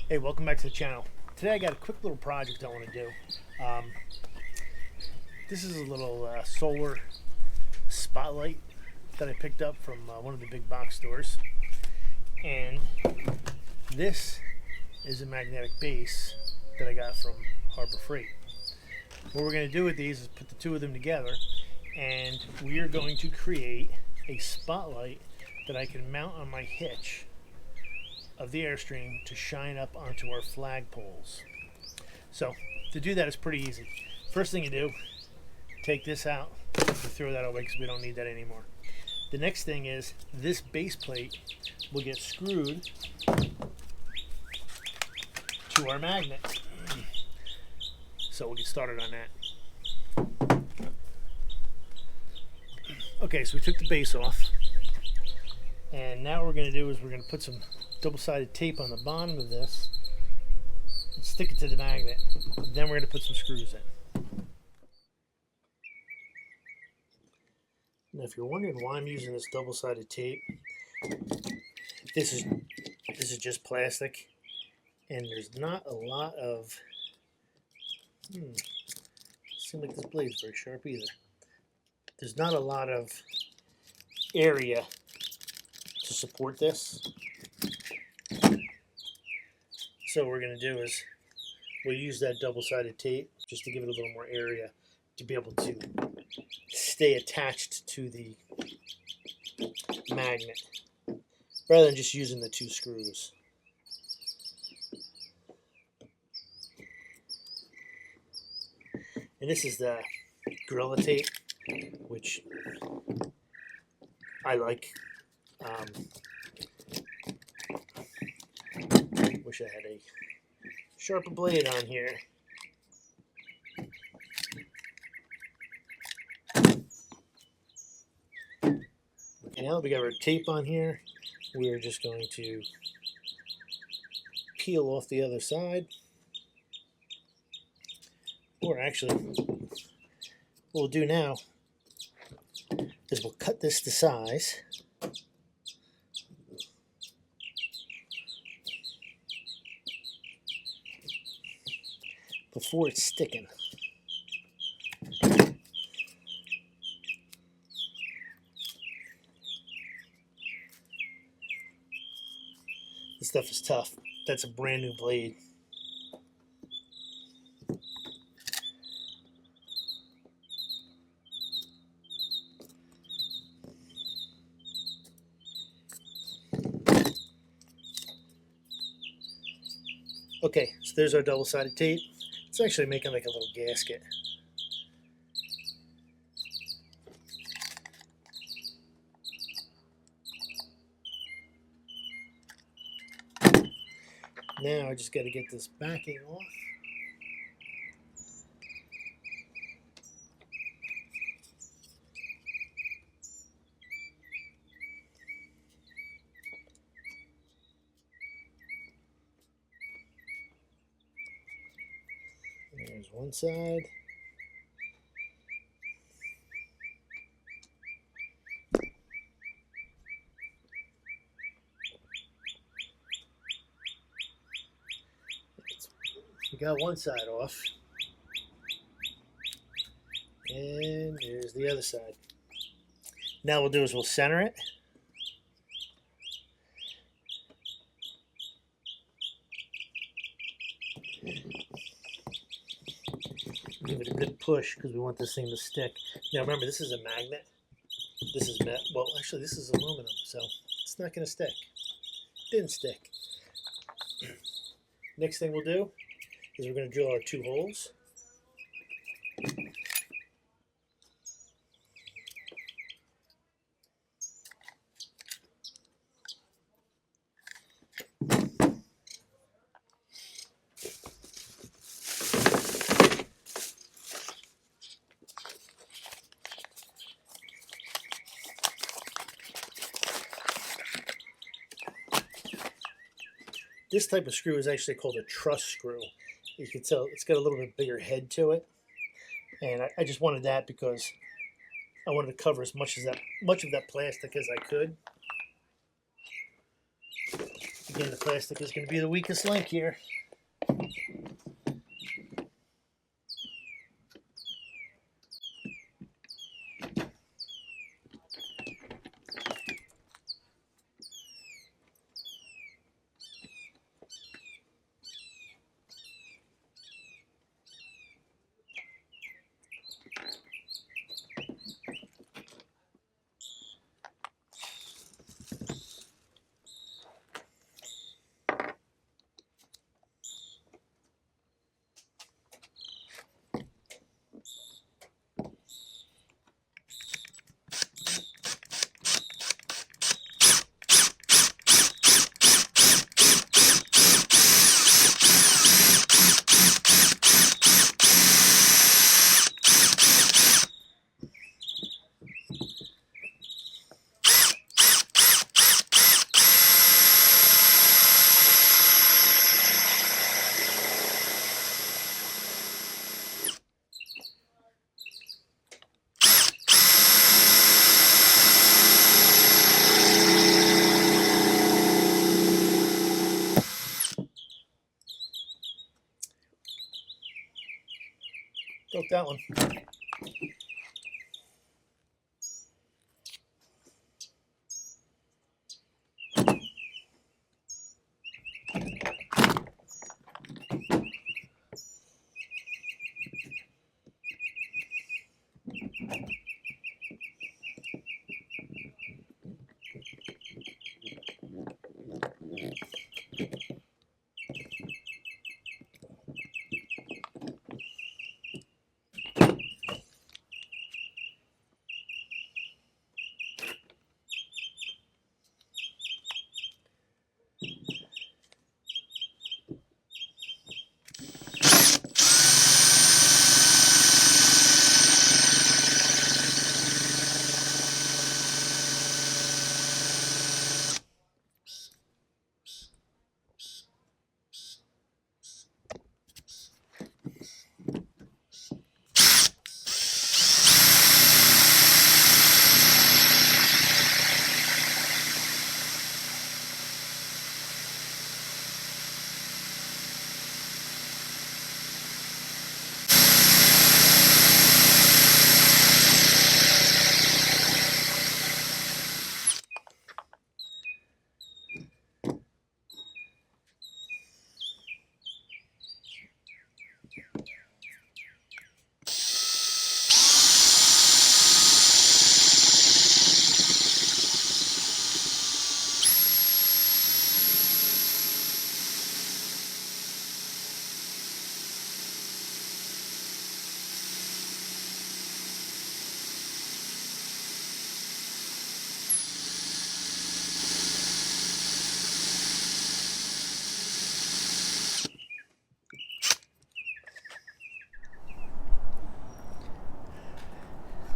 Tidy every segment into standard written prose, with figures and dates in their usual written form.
Hey, welcome back to the channel. Today I got a quick little project I want to do. This is a little solar spotlight that I picked up from one of the big box stores. And this is a magnetic base that I got from Harbor Freight. What we're going to do with these is put the two of them together, and we are going to create a spotlight that I can mount on my hitch of the Airstream to shine up onto our flag poles. So to do that is pretty easy. First thing you do, take this out, you throw that away because we don't need that anymore. The next thing is this base plate will get screwed to our magnet. So we'll get started on that. Okay, so we took the base off, and now what we're going to do is we're going to put some double-sided tape on the bottom of this and stick it to the magnet. Then we're going to put some screws in. Now, if you're wondering why I'm using this double-sided tape, this is just plastic, and there's not a lot of doesn't seem like this blade's very sharp either. There's not a lot of area to support this. So what we're going to do is we'll use that double-sided tape just to give it a little more area to be able to stay attached to the magnet rather than just using the two screws. And this is the Gorilla Tape, which I like. Wish I had a sharper blade on here. Okay, now that we got our tape on here, we're just going to peel off the other side. Or actually, what we'll do now is we'll cut this to size. Before it's sticking. This stuff is tough. That's a brand new blade. Okay, so there's our double-sided tape. It's actually making like a little gasket. Now I just got to get this backing off. There's one side. We got one side off. And there's the other side. Now what we'll do is we'll center it. Give it a good push because we want this thing to stick. Now remember, this is a magnet. This is metal. Well, actually, this is aluminum, so it's not going to stick. Didn't stick. Next thing we'll do is we're going to drill our two holes. This type of screw is actually called a truss screw. You can tell it's got a little bit bigger head to it, and I just wanted that because I wanted to cover as much of that plastic as I could. Again, the plastic is going to be the weakest link here. Broke that one.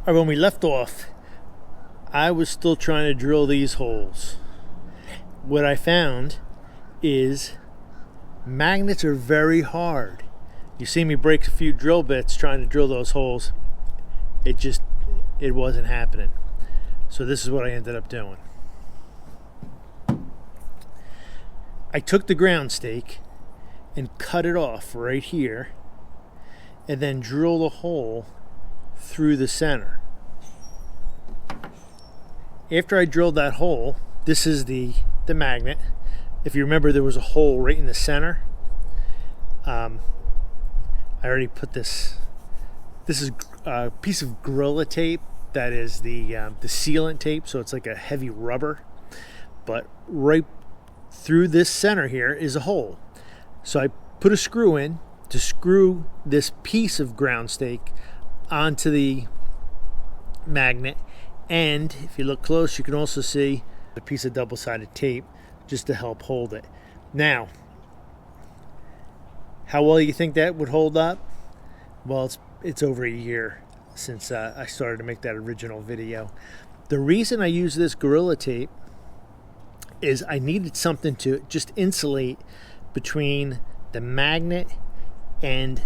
All right, when we left off, I was still trying to drill these holes. What I found is magnets are very hard. You see me break a few drill bits trying to drill those holes. It wasn't happening. So this is what I ended up doing. I took the ground stake and cut it off right here and then drilled a hole through the center. After I drilled that hole, this is the magnet. If you remember, there was a hole right in the center. I already put this is a piece of Gorilla tape that is the sealant tape, so it's like a heavy rubber, but right through this center here is a hole. So I put a screw in to screw this piece of ground stake onto the magnet, and if you look close you can also see a piece of double-sided tape just to help hold it. Now, how well you think that would hold up? Well, it's over a year since I started to make that original video. The reason I use this Gorilla tape is I needed something to just insulate between the magnet and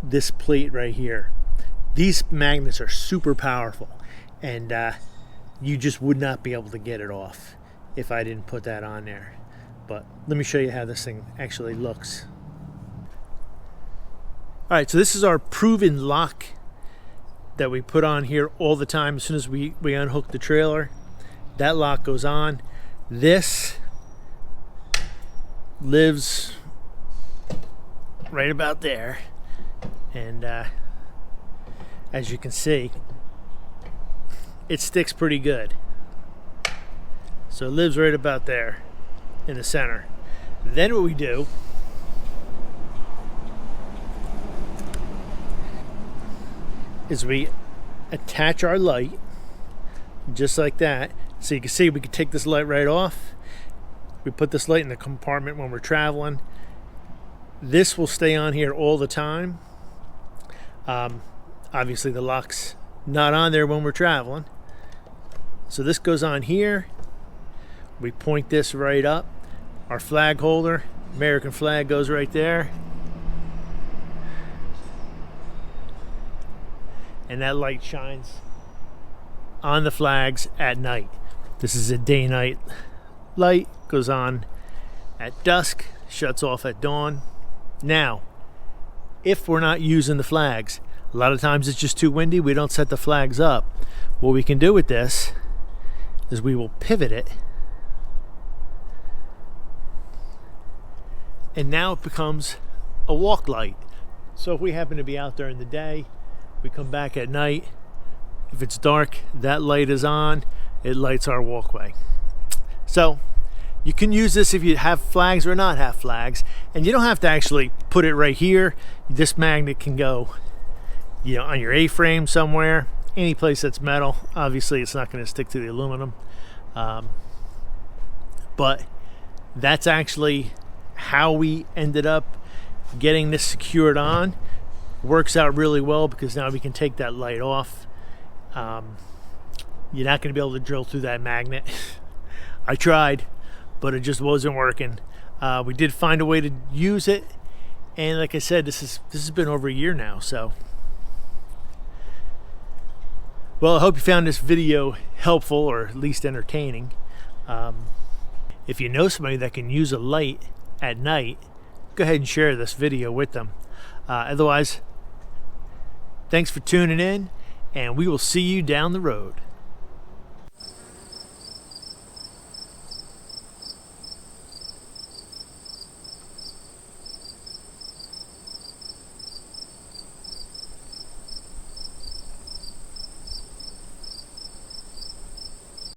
this plate right here. These magnets are super powerful, and you just would not be able to get it off if I didn't put that on there. but let me show you how this thing actually looks. All right, so this is our proven lock that we put on here all the time. As soon as we unhook the trailer, that lock goes on. This lives right about there, and as you can see, it sticks pretty good. So it lives right about there in the center. Then what we do is we attach our light just like that. So you can see we can take this light right off. We put this light in the compartment when we're traveling. This will stay on here all the time. Obviously the lock's not on there when we're traveling. So this goes on here. We point this right up. Our flag holder, American flag, goes right there. And that light shines on the flags at night. This is a day-night light, goes on at dusk, shuts off at dawn. Now, if we're not using the flags, a lot of times it's just too windy, we don't set the flags up. What we can do with this is we will pivot it, and now it becomes a walk light. So if we happen to be out there in the day, we come back at night, if it's dark, that light is on, it lights our walkway. So you can use this if you have flags or not have flags, and you don't have to actually put it right here. This magnet can go, you know, on your A-frame somewhere, any place that's metal. Obviously it's not going to stick to the aluminum, but that's actually how we ended up getting this secured on. Works out really well because now we can take that light off. You're not going to be able to drill through that magnet. I tried, but it just wasn't working. We did find a way to use it, and like I said, this has been over a year now. So, well, I hope you found this video helpful or at least entertaining. If you know somebody that can use a light at night, go ahead and share this video with them. Otherwise, thanks for tuning in, and we will see you down the road.